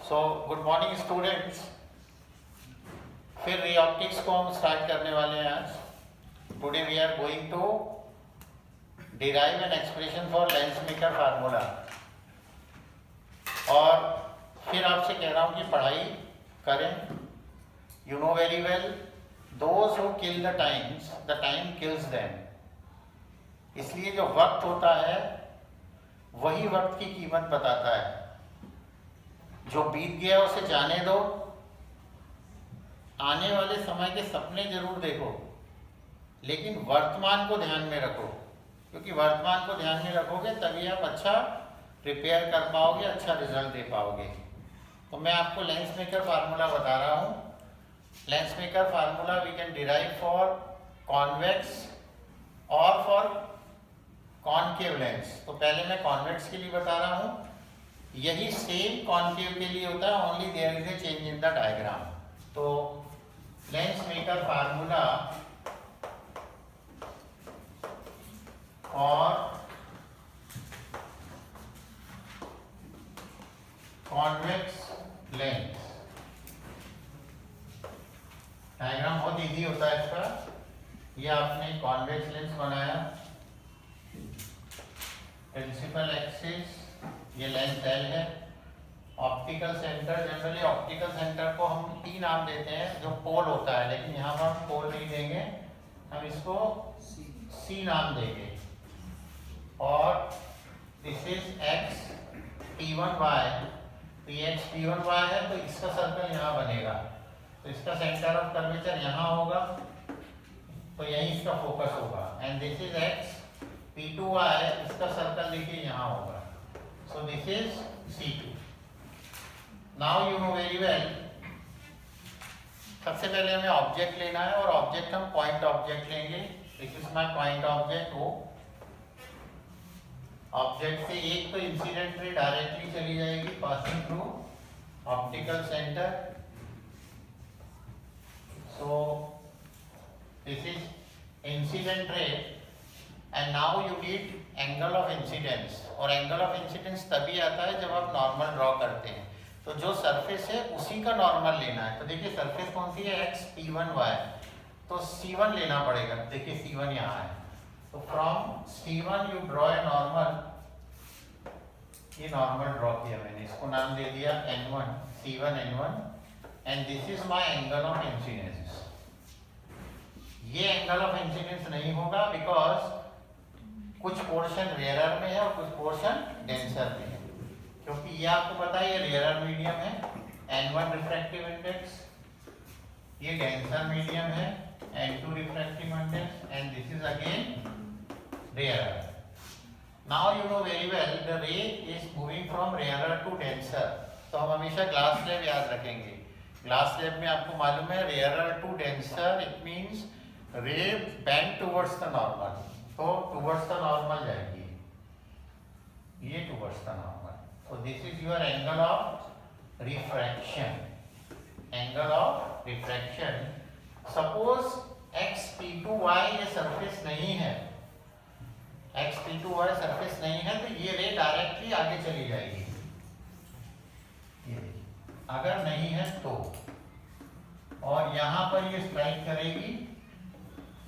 So good morning students. फिर ray optics को हम स्टार्ट करने वाले हैं आज। Today we are going to derive an expression for lens maker formula. और फिर आपसे कह रहा हूँ कि पढ़ाई करें। You know very well those who kill the times the time kills them. इसलिए जो वक्त होता है वही वक्त की कीमत बताता है। जो बीत गया उसे जाने दो, आने वाले समय के सपने जरूर देखो, लेकिन वर्तमान को ध्यान में रखो, क्योंकि वर्तमान को ध्यान में रखोगे तभी आप अच्छा प्रिपेयर कर पाओगे, अच्छा रिजल्ट दे पाओगे। तो मैं आपको लेंस मेकर फार्मूला बता रहा हूँ। Lens maker formula we can derive for convex और फॉर कॉनकेव लेंस। तो पहले मैं कॉन्वेक्स के लिए बता रहा हूँ। यही सेम कॉनकेव के लिए होता है, only there is a change in the diagram. तो लेंस मेकर फार्मूला और कॉन्वेक्स लेंस, डायग्राम बहुत इजी होता है इसका। ये आपने कॉन्वेक्स लेंस बनाया, प्रिंसिपल एक्सिस ये लेंस एल है। Optical centre, generally optical centre को हम टी नाम देते हैं जो पोल होता है, लेकिन यहाँ पर हम पोल नहीं देंगे, हम इसको सी नाम देंगे। और this is x P1 y, तो ये एक्स P1 y है, तो इसका सर्कल यहाँ बनेगा, तो इसका सेंटर ऑफ कर्वेचर यहाँ होगा, तो यही इसका फोकस होगा। And this is X P2 y, इसका सर्कल देखिए यहाँ होगा, so this is C2. Now you know very well, सबसे पहले हमें ऑब्जेक्ट लेना है और ऑब्जेक्ट हम पॉइंट ऑब्जेक्ट लेंगे। This is my point object O। Object से एक तो इंसिडेंट रे डायरेक्टली चली जाएगी passing through optical centre, so this is incident ray. And now you need angle of incidence, और एंगल ऑफ इंसिडेंस तभी आता है जब आप नॉर्मल ड्रॉ करते हैं। तो जो सरफेस है उसी का नॉर्मल लेना है। तो देखिए सरफेस कौन सी है, एक्स P1 y, तो C1 लेना पड़ेगा। देखिए C1 यहाँ है, तो from C1 you draw a normal. ये नॉर्मल ड्रॉ किया मैंने, इसको नाम दे दिया N1, C1 N1, and this is my angle of incidence. ये एंगल ऑफ इंसिडेंस नहीं होगा बिकॉज कुछ पोर्शन रेयरर में है और कुछ पोर्शन डेंसर में है, क्योंकि ये आपको पता है ये रेयरर मीडियम है, N1 रिफ्रैक्टिव इंडेक्स, ये डेंसर मीडियम है, N2 refractive index, and this is again rarer. Now you know very well the ray is moving from rarer to denser. तो हम हमेशा ग्लास स्लैब याद रखेंगे। ग्लास स्लैब में आपको मालूम है rarer to denser, it means ray bend towards the normal, तो टुवर्ड्स द नॉर्मल जाएगी, ये टुवर्ड्स द नॉर्मल। तो this is your angle of refraction, angle of refraction. Suppose X P2 y ये surface नहीं है, एक्स P2 y सरफेस नहीं है, तो ये रे डायरेक्टली आगे चली जाएगी। ये अगर नहीं है तो, और यहाँ पर ये स्ट्राइक करेगी,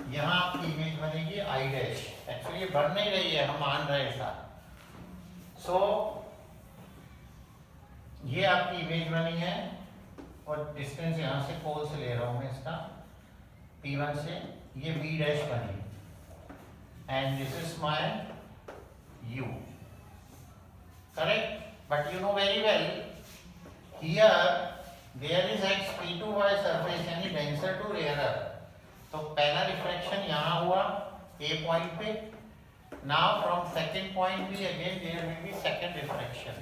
यहाँ आपकी इमेज बनेगी आई डैश। एक्चुअली ये बन नहीं रही है, हम मान रहे ऐसा। सो ये आपकी इमेज बनी है, और डिस्टेंस यहाँ से पोल से ले रहा हूं मैं इसका P1 से, ये B डैश बनी, and this is my U, correct. But you know very well here there is X P2 y surface यानी डेंसर टू रेयरर। तो पहला रिफ्रैक्शन यहाँ हुआ A पॉइंट पे। नाउ फ्रॉम सेकंड पॉइंट भी again there will be second refraction.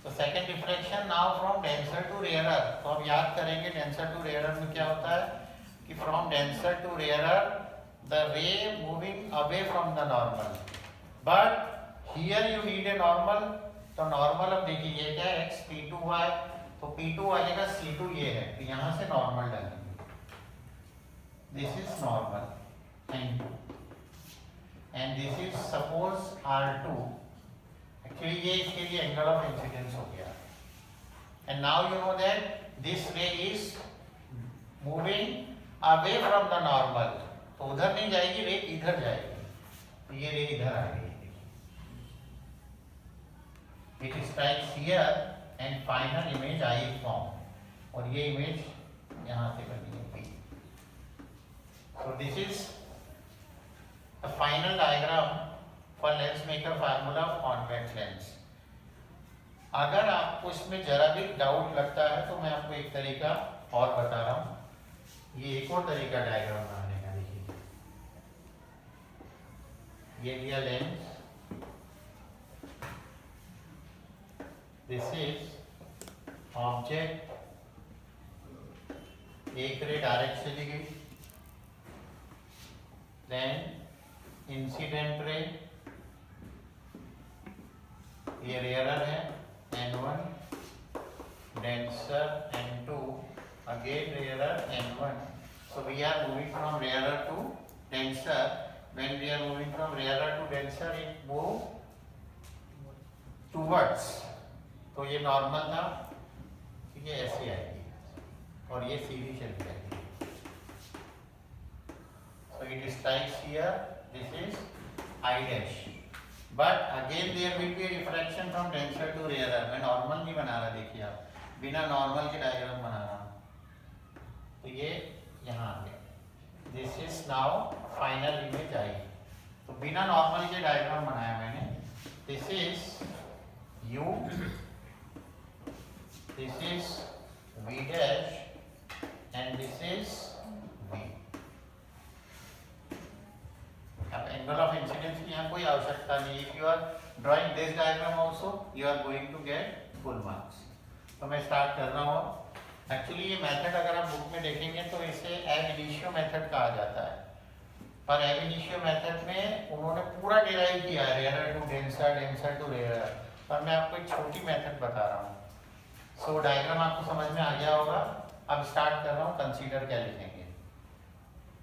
तो second refraction now from denser to rarer. तो अब याद करेंगे डेंसर टू रेयरर में क्या होता है कि from denser to rarer the ray moving away from the normal, but here you need a normal. तो नॉर्मल अब देखिए ये क्या है, एक्स P2 y, तो P2 वाले का C2 ये है, तो यहाँ से नॉर्मल डालेंगे। This is normal N2, and this is suppose R2। Actually ये इसके लिए एंगल ऑफ इंसिडेंस हो गया। And and now you know that this ray is moving away from the normal, तो उधर नहीं जाएगी, रे इधर जाएगी, तो ये रे इधर आ गई, it strikes here and final image I is formed, और ये इमेज यहाँ से बनी है। So this is the final diagram for lens maker formula of convex lens. अगर आपको इसमें जरा भी डाउट लगता है तो मैं आपको एक तरीका और बता रहा हूँ, ये एक और तरीका डायग्राम बनाने का, देखिए ये लिया लेंस, दिस इज ऑब्जेक्ट, एक रे डायरेक्ट चली गई, देन इंसिडेंट रे, ये रेयरर है N1, denser N2, again rarer N1. So we are moving from rarer to denser. When we are moving from rarer to denser, it move towards. तो ये normal था, ये ऐसे आएगी और ये सीधी चली जाएगी. So it strikes here. This is I dash. But again there will be a refraction from denser to rarer. मैं नॉर्मल नहीं बना रहा, देखिए आप, बिना नॉर्मल के डायग्राम बना रहा हूँ, तो ये यहाँ आ गया. This is now final image I, तो बिना नॉर्मल के डायग्राम बनाया मैंने. This is U, this is V dash and this is V. अब एंगल ऑफ इंसिडेंस की यहाँ कोई आवश्यकता नहीं. If you are drawing this diagram also you are going to get full marks. तो मैं स्टार्ट कर रहा हूँ. एक्चुअली ये मेथड अगर आप बुक में देखेंगे तो इसे एब इनिशियो मेथड कहा जाता है, पर एब इनिशियो मेथड में उन्होंने पूरा डिराइव किया है rare to denser, denser to rare, पर मैं आपको एक छोटी मेथड बता रहा हूँ. सो डायग्राम आपको समझ में आ गया होगा. अब स्टार्ट कर रहा हूँ. कंसीडर क्या लिखेंगे?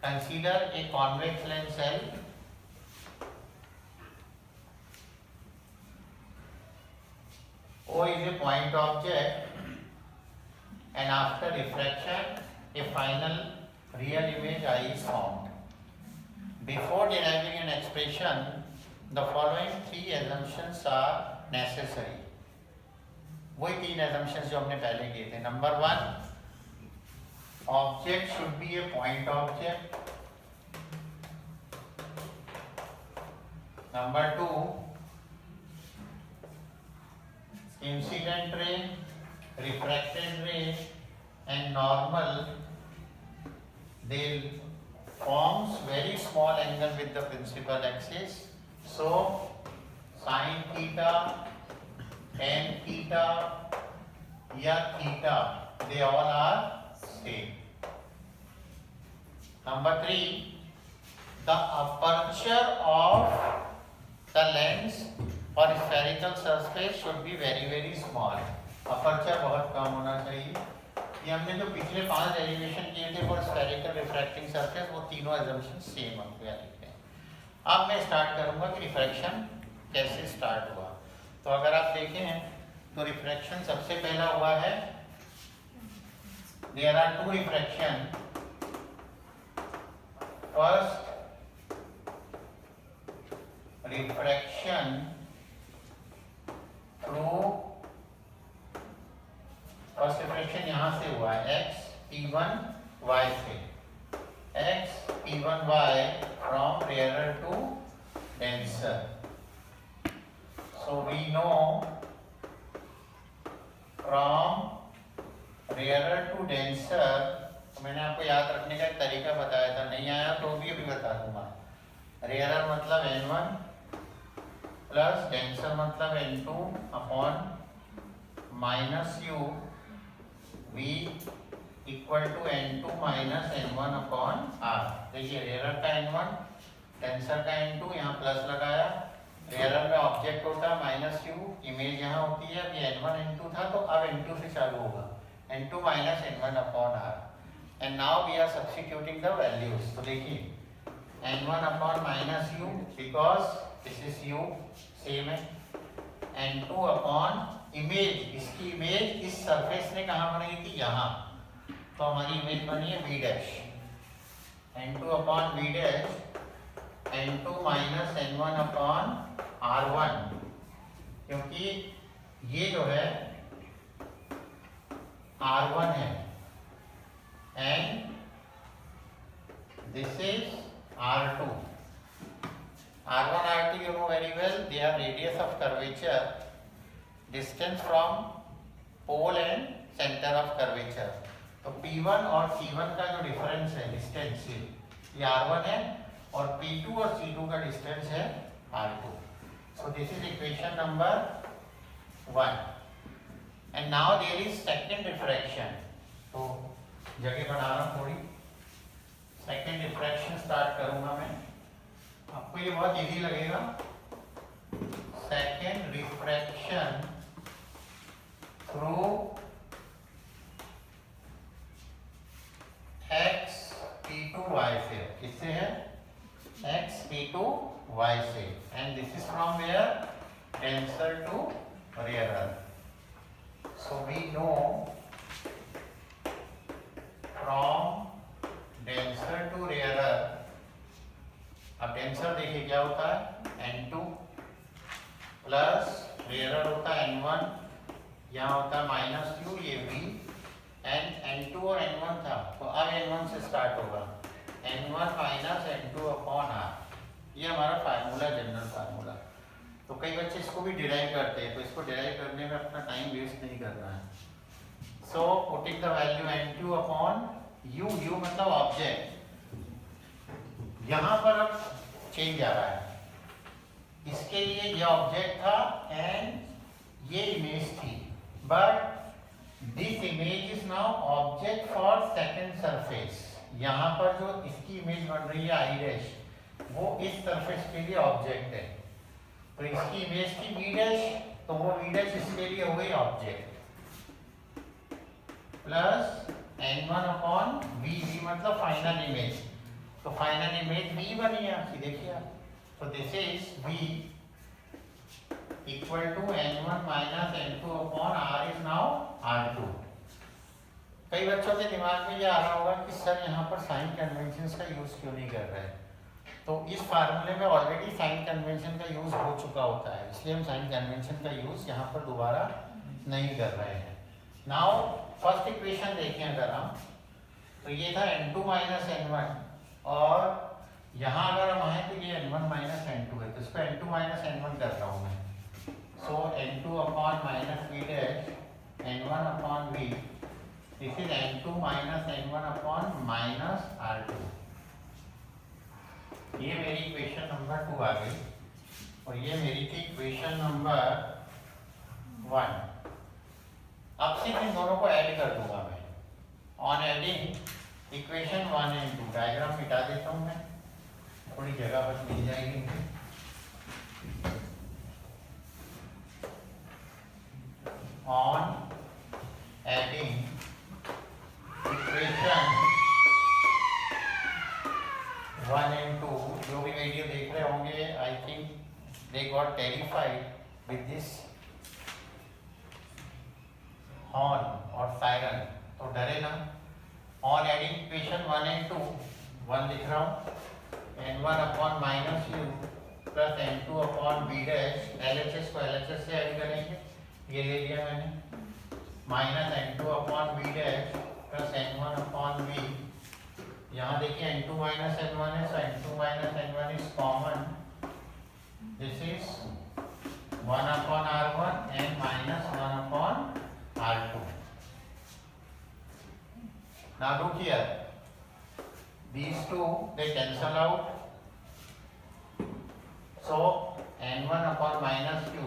Consider a convex lens cell O is a point object and after refraction a final real image I is formed. Before deriving an expression, the following three assumptions are necessary. वही तीन assumptions जो हमने पहले किए थे. Number one, object should be a point object. Number two, incident ray, refracted ray and normal, they forms very small angle with the principal axis. So sin theta, tan theta या theta, they all are same. Number three, the aperture of the lens और spherical surface should be very very small. Aperture बहुत कम होना चाहिए. ये हमने जो पिछले 5 derivation किए थे फॉर स्फेरिकल रिफ्रैक्टिंग सरफेस, वो तीनों एजम्पशन सेम हम पे लिखते हैं. अब मैं स्टार्ट करूंगा कि रिफ्रैक्शन कैसे स्टार्ट हुआ. तो अगर आप देखें तो रिफ्रैक्शन सबसे पहला हुआ है, there are 2 refraction. First refraction through, first refraction यहां से हुआ है x p1 y से, x p1 y from rare to denser. So we know from rare to denser, मैंने आपको याद रखने का एक तरीका बताया था, नहीं आया तो भी अभी बता दूंगा. रेयर मतलब n1 प्लस डेंसर मतलब n2 upon minus u, v equal to n2 minus n1 upon r. देखिए रेयर का n1, डेंसर का n2, यहाँ प्लस लगाया. रेयर में ऑब्जेक्ट होता है माइनस u, इमेज यहाँ होती है. अभी n1 n2 था तो अब n2 से चालू होगा, n2 minus n1 upon r. And now we are substituting the values. तो देखिए n1 upon minus u because this is u same है, n2 अपॉन इमेज, इसकी इमेज इस सरफेस ने कहाँ बनाई थी, यहाँ, तो हमारी इमेज बनी है v dash, n2 upon v dash n2 minus n1 upon r1, क्योंकि ये जो है r1 है and this is r2. R1, R2 you know very well, they are radius of curvature, distance from pole and center of curvature. तो P1 और C1 का जो difference है डिस्टेंस से, ये R1 है, और P2 और C2 का डिस्टेंस है R2. So this is equation number 1. And now there is second refraction. तो जगह बना रहा हूँ थोड़ी, सेकेंड रिफ्रैक्शन स्टार्ट करूंगा मैं, आपको ये बहुत इजी लगेगा. Second refraction through x p2 y से, किससे है, x p2 y से, and this is from where, denser to rarer. So we know from denser to rarer. अब डेंसर देखिए क्या होता है, n2 प्लस रेयरर होता है n1, यहाँ होता है माइनस q, ये v, एंड n2 और n1 था, तो अब n1 से स्टार्ट होगा, n1 minus n2 upon r. ये हमारा फार्मूला, जनरल फार्मूला. तो कई बच्चे इसको भी डिराइव करते हैं, तो इसको डिराइव करने में अपना टाइम वेस्ट नहीं करना है. So putting the value n2 upon u, u मतलब ऑब्जेक्ट, यहां पर अब चेंज आ रहा है, इसके लिए ये ऑब्जेक्ट था एंड ये इमेज थी, but this image is now object for second surface. यहां पर जो इसकी इमेज बन रही है आई डैश, वो इस सरफेस के लिए ऑब्जेक्ट है, तो इसकी इमेज की v डैश, तो वो v डैश इसके लिए हो गई object, plus n1 upon v, v मतलब फाइनल इमेज, तो फाइनल इमेज v बनी है आपकी, देखिए आप. तो this is v equal to n1 minus n2 upon r is now r2. कई बच्चों के दिमाग में ये आ रहा होगा कि सर यहाँ पर साइन कन्वेंशंस का यूज क्यों नहीं कर रहे हैं. तो इस फार्मूले में ऑलरेडी साइन कन्वेंशन का यूज हो चुका होता है, इसलिए हम साइन कन्वेंशन का यूज यहाँ पर दोबारा नहीं कर रहे हैं. नाउ फर्स्ट इक्वेशन देखें अगर हम, तो ये था n2 माइनस n1, और यहाँ अगर हम आए तो ये n1 माइनस n2 है, तो इसको n2 माइनस n1 कर रहा हूँ मैं. सो n2 upon minus v dash n1 upon v, this is n2 minus n1 upon minus r2. ये मेरी इक्वेशन नंबर 2 आ गई, और ये मेरी थी इक्वेशन नंबर 1. अब सिर्फ इन दोनों को ऐड कर दूंगा मैं. On adding equation 1 and 2, diagram मिटा देता हूं मैं, थोड़ी जगह बस मिल जाएगी. ऑन एडिंग इक्वेशन 1 एंड 2, जो भी वीडियो देख रहे होंगे, I think they got terrified with this horn और सायरन, तो डरे ना. ऑन एडिंग इक्वेशन 1 एंड 2, 1 लिख रहा हूँ, n1 upon minus u plus n2 upon b dash, LHS को LHS से ऐड करेंगे, ये ले लिया मैंने, minus n2 upon b dash plus n1 upon b. यहाँ देखिए n2 माइनस n1 है, so n2 minus n1 is common, this is 1 upon r1 and minus 1 upon r2. Now look here, these two they cancel out, so n1 upon minus q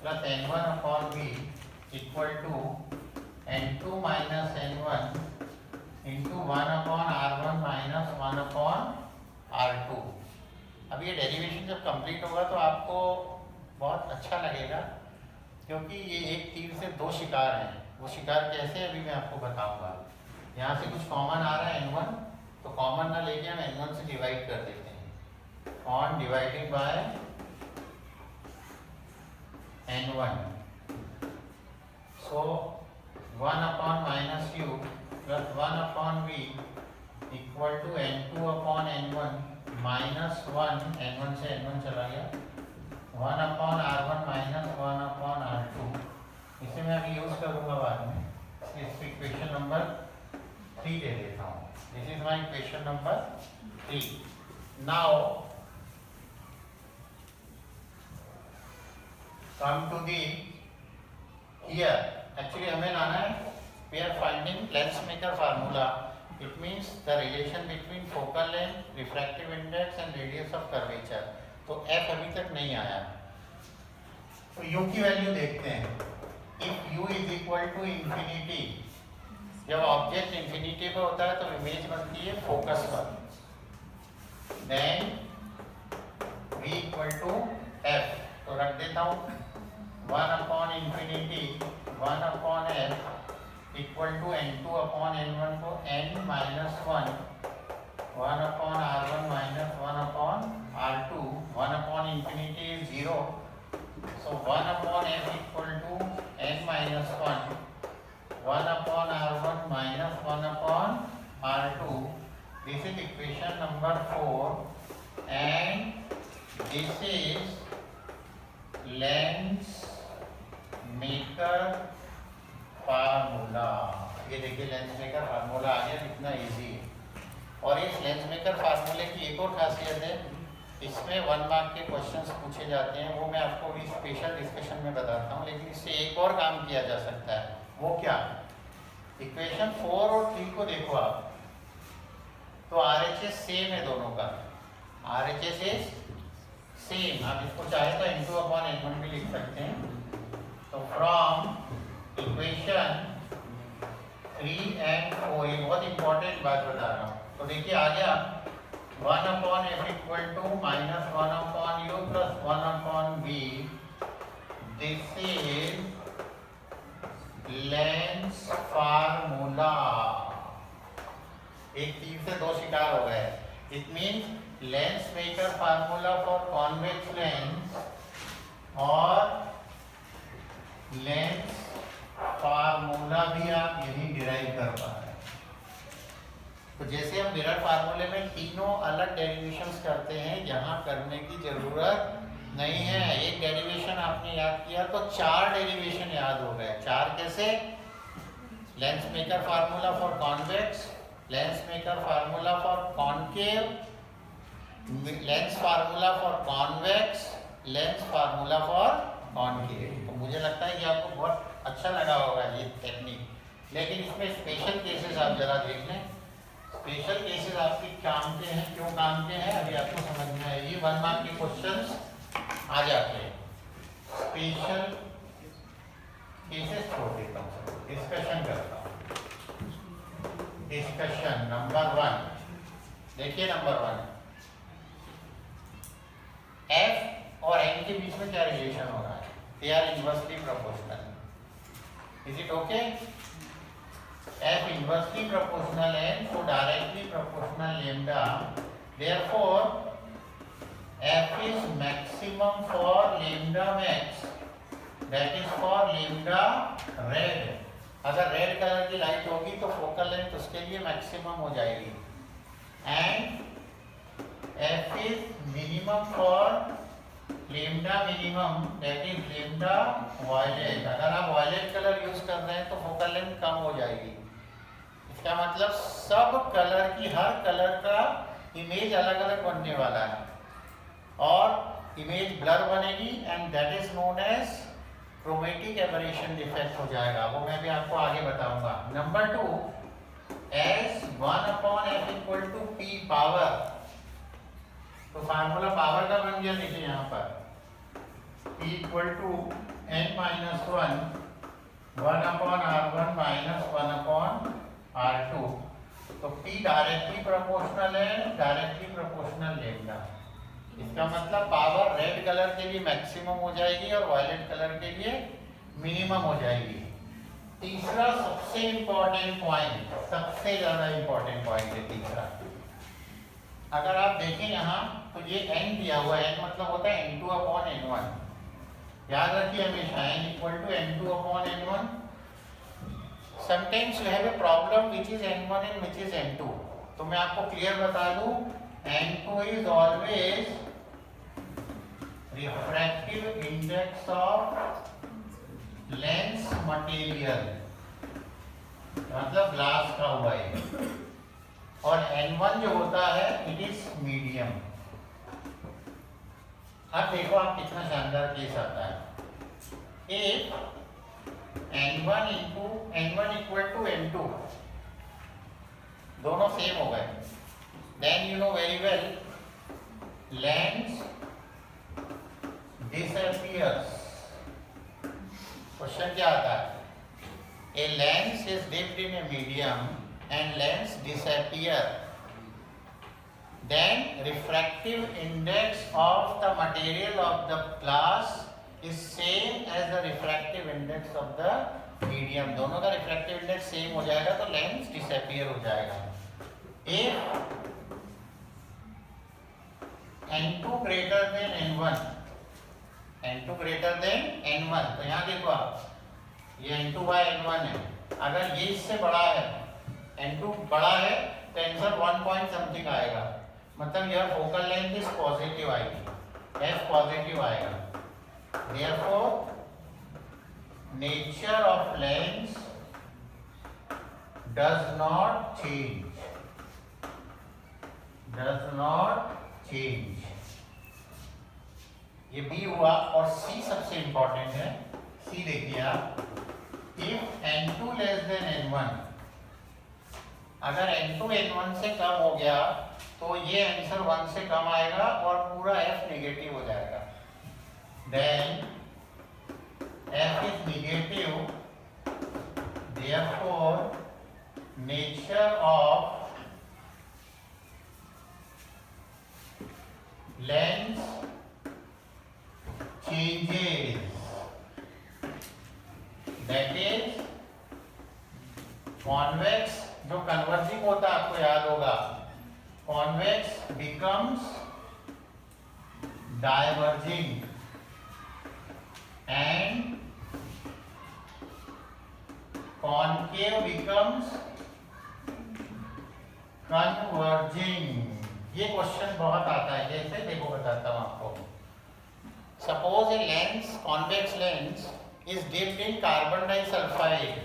plus n1 upon v equal to n2 minus n1 into 1 upon r1 minus 1 upon r2. अब ये derivation जब complete होगा तो आपको बहुत अच्छा लगेगा, क्योंकि ये एक तीर से दो शिकार हैं. वो शिकार कैसे है अभी मैं आपको बताऊंगा. यहाँ से कुछ कॉमन आ रहा है n1, तो कॉमन ना लेके हम n1 से डिवाइड कर देते हैं. On dividing by n1, so 1 upon minus u plus 1 upon v equal to n2 upon n1 minus 1, n1 से n1 चला गया, 1 upon r1 minus 1 upon r2। इसे मैं अभी यूज करूंगा बाद में। इस इक्वेशन नंबर 3 दे देता हूँ। This is my equation number 3। Now come to the here. Actually हमें लाना है, we are finding lens maker formula. It means the relation between focal length, refractive index and radius of curvature। तो f अभी तक नहीं आया, तो u की वैल्यू देखते हैं। If u is equal to infinity, जब ऑब्जेक्ट इंफिनिटी पे होता है तो इमेज बनती है फोकस पर, then v equal to f। तो रख देता हूँ 1 upon infinity 1 upon f equal to n2 upon n1 को n minus 1 1 upon r1 minus 1 upon r2। 1 upon infinity is 0, so 1 upon f equal to n minus 1 1 upon r1 minus 1 upon r2। This is equation number 4 and this is lens maker formula. ये देखिए lens maker formula आ गया, कितना easy है। और इस lens maker फार्मूले की एक और खासियत है, इसमें 1 मार्क के क्वेश्चंस पूछे जाते हैं। वो मैं आपको भी स्पेशल डिस्कशन में बताता हूँ, लेकिन इससे एक और काम किया जा सकता है। वो क्या? इक्वेशन 4 और 3 को देखो आप, तो RHS सेम है दोनों का। RHS is same. आप इसको चाहे तो n2 अपॉन n1 भी लिख सकते हैं। तो फ्रॉम इक्वेशन 3 एंड 4, ये बहुत इंपॉर्टेंट बात बता रहा हूँ। तो देखिए आ गया 1 upon f equal to minus 1 upon u plus 1 upon v। This is lens formula. एक तीर से दो शिकार हो गए। It means lens maker formula for convex lens और लेंस फार्मूला भी आप यही डिराइव कर पा रहे हैं। तो जैसे हम मिरर फार्मूले में तीनों अलग डेरिवेशंस करते हैं, यहाँ करने की जरूरत नहीं है। एक डेरिवेशन आपने याद किया तो 4 डेरिवेशन याद हो गए। 4 कैसे? Lens maker formula for convex, lens maker formula for concave, lens formula for convex, lens formula for concave. तो मुझे लगता है कि आपको बहुत अच्छा लगा होगा ये टेक्निक। लेकिन इसमें स्पेशल केसेस आप जरा देख लें। स्पेशल केसेस आपके काम के हैं, क्यों काम के हैं अभी आपको समझ में आएगी। 1 मार्क के क्वेश्चंस आ जाते हैं। स्पेशल केसेस छोड़ देता हूँ, डिस्कशन करता हूँ। डिस्कशन नंबर 1 देखिए। नंबर 1, f और n के बीच में क्या रिलेशन हो रहा है? They are inversely proportional. Is it okay? F inversely proportional n, so directly proportional lambda. Therefore, f is maximum for lambda max. That is for lambda red. अगर red colour की light होगी तो focal length उसके लिए maximum हो जाएगी। And f is minimum for lambda minimum, that is lambda violet। अगर आप वायलेट कलर यूज कर रहे हैं तो फोकल लेंथ कम हो जाएगी। इसका मतलब सब कलर की, हर कलर का इमेज अलग अलग बनने वाला है और इमेज ब्लर बनेगी and that is known as chromatic aberration defect हो जाएगा। वो मैं भी आपको आगे बताऊंगा। Number 2, as 1 upon f equal to p power. तो फार्मूला पावर का बन गया, देखिए यहाँ पर p equal to n minus 1 upon r1 minus 1 upon r2। तो p डायरेक्टली प्रोपोर्शनल है, डायरेक्टली प्रोपोर्शनल लेंगे। इसका मतलब पावर रेड कलर के लिए मैक्सिमम हो जाएगी और वायलेट कलर के लिए मिनिमम हो जाएगी। तीसरा सबसे इंपॉर्टेंट पॉइंट, सबसे ज्यादा इंपॉर्टेंट पॉइंट है तीसरा। अगर आप देखें यहाँ तो ये n दिया हुआ है, n मतलब होता है n2 अपॉन n1। याद रखिए हमेशा n equal to n2 upon n1। Sometimes you have a problem which is n1 and which is n2. तो मैं आपको क्लियर बता दूं, n2 is always refractive index of lens material, मतलब ग्लास का हुआ है. और n1 जो होता है इट इज मीडियम. अब देखो आप कितना शानदार केस आता है. एक n1 into n1 equal to n2, दोनों सेम हो गए. Then you know very well lens disappears. Question क्या आता है? A lens is dipped in a medium and lens disappear. Then refractive index of the material of the glass is same as the refractive index of the medium. दोनों का refractive index same हो जाएगा तो lens disappear हो जाएगा. If n2 greater than n1, n2 greater than n1, तो यहाँ देखो आप, ये n2 by n1 है. अगर ये इससे बड़ा है, n2 बड़ा है, तो आंसर 1 पॉइंट समथिंग आएगा. मतलब यह फोकल लेंथ इज पॉजिटिव आएगी, f पॉजिटिव आएगा. Therefore, nature of lens does not change. Does not change. ये B हुआ. और C सबसे इंपॉर्टेंट है. C देखिए आप, if n2 less than n1, अगर n2 n1 से कम हो गया तो ये आंसर 1 से कम आएगा और पूरा f नेगेटिव हो जाएगा. Then f is negative, therefore nature of lens changes. That is convex जो कन्वर्जिंग होता है, आपको याद होगा, convex becomes diverging and concave becomes converging. ये क्वेश्चन बहुत आता है. जैसे देखो बताता हूँ आपको. Suppose a lens, convex lens, is dipped in carbon disulfide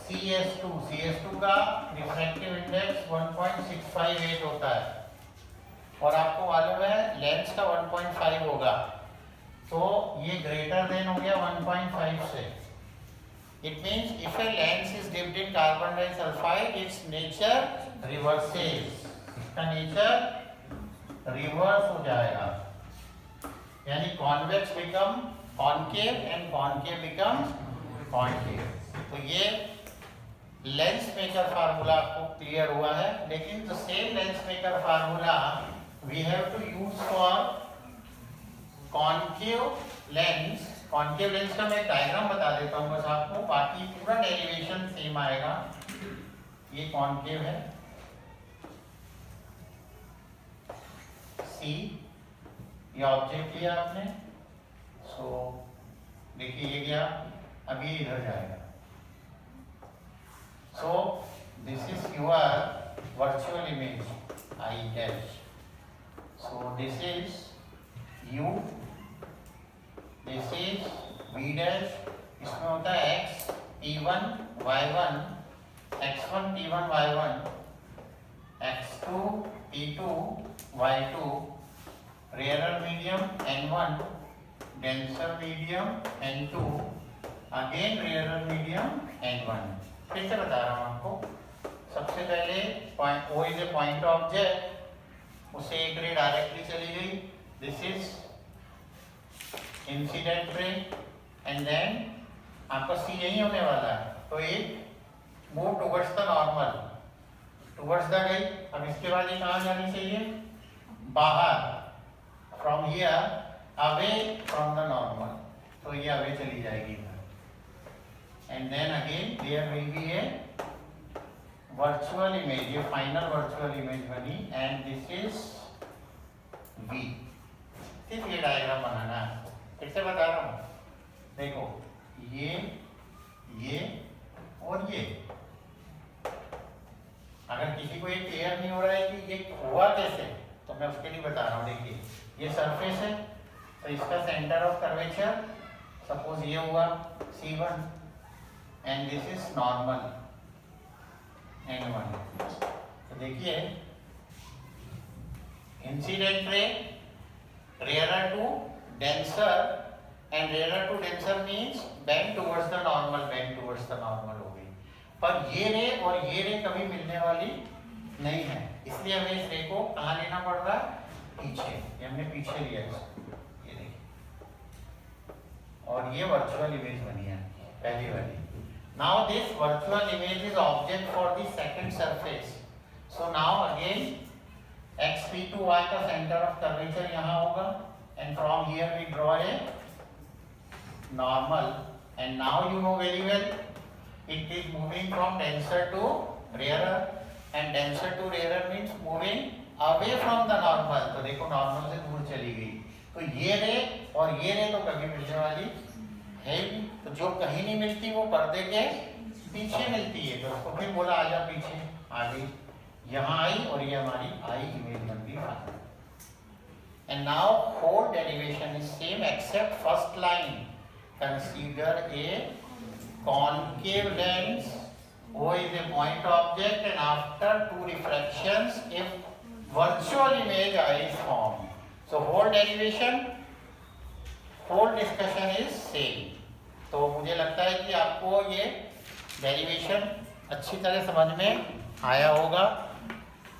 CS2. CS2 का रिफ्रैक्टिव इंडेक्स 1.658 होता है और आपको मालूम है लेंस का 1.5 होगा, तो ये ग्रेटर देन हो गया 1.5 से. It means if a lens is dipped in carbon disulfide, its nature reverses. इसका नेचर रिवर्स हो जाएगा, यानी convex become concave and concave become concave. तो ये लेंस मेकर फार्मूला आपको क्लियर हुआ है. लेकिन the same lens maker formula we have to use for concave lens. Concave lens का मैं डायग्राम बता देता हूँ बस आपको, बाकी पूरा डेरिवेशन सेम आएगा. ये कॉनकेव है C, ये ऑब्जेक्ट लिया आपने. सो देखिए ये गया, अब ये इधर जाएगा. So this is your virtual image I dash. So this is U, this is V dash. इसमें होता है x t1 y1, x1 t1 y1, x2 t2 y2, rarer medium n1, denser medium n2, again rarer medium n1. फिर से बता रहा हूँ आपको. सबसे पहले O is a point object, उसे एक रे डायरेक्टली चली गई. This is incident ray and then आपका C यही होने वाला है, तो एक move towards the normal, towards the गई. अब इसके बाद ये कहाँ जानी चाहिए? बाहर, from here away from the normal, तो ये अवे चली जाएगी. And then again there will be a virtual image, ये फाइनल वर्चुअल इमेज बनी एंड दिस इज V. सिर्फ ये डायग्राम बनाना है. फिर से बता रहा हूँ, देखो ये और ये ये हुआ कैसे, तो मैं उसके लिए बता रहा हूँ। देखिए ये सरफेस है, तो इसका सेंटर ऑफ कर्वेचर सपोज ये हुआ C1 and this is normal N1। तो देखिए incident ray rare to denser and rare to denser means bend towards the normal, bend towards the normal हो गई। पर ये रे और ये रे कभी मिलने वाली नहीं है, इसलिए हमें इस रे को कहाँ लेना पड़ रहा है, पीछे। ये हमने पीछे लिया इसको, ये देखिए, और ये वर्चुअल इमेज बनी है पहली वाली। Now this virtual image is object for the second surface. So now again xp2y का सेंटर ऑफ कर्वेचर यहाँ होगा and from here we draw a normal, and now you know very well it is moving from denser to rarer, and denser to rarer means moving away from the normal। तो देखो normal से दूर चली गई, तो ये रे और ये रे तो कभी मिलने वाली है ही, तो जो कहीं नहीं मिलती वो पर्दे के पीछे मिलती है। तो उसको फिर बोला आजा पीछे, आ गई, यहाँ आई और ये हमारी आई इमेज बन गई। And now whole derivation is same except first line। Consider a concave lens, O is a point object, and after two refractions a virtual image I is formed। So whole derivation, whole discussion is same। तो मुझे लगता है कि आपको ये derivation अच्छी तरह समझ में आया होगा।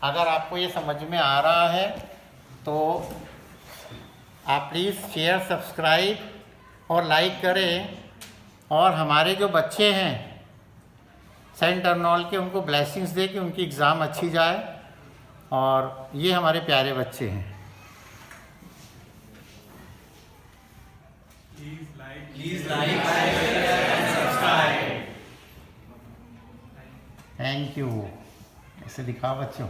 अगर आपको ये समझ में आ रहा है तो आप प्लीज़ शेयर, सब्सक्राइब और लाइक करें, और हमारे जो बच्चे हैं सेंट अर्नोल्ड के, उनको ब्लेसिंग्स दे कि उनकी एग्ज़ाम अच्छी जाए, और ये हमारे प्यारे बच्चे हैं। Please like, share and subscribe। Thank you. ऐसे दिखाओ बच्चों।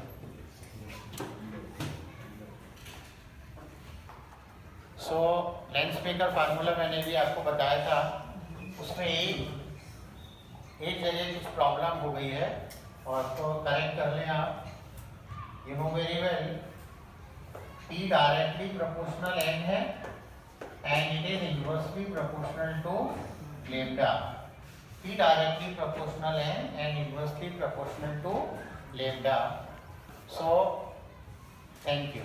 सो लेंस मेकर फार्मूला मैंने भी आपको बताया था, उसमें एक जगह कुछ प्रॉब्लम हो गई है, और तो करेक्ट कर लें आप। You know very well P directly proportional N है and it is inversely proportional to lambda. P directly proportional N and inversely proportional to lambda. So thank you.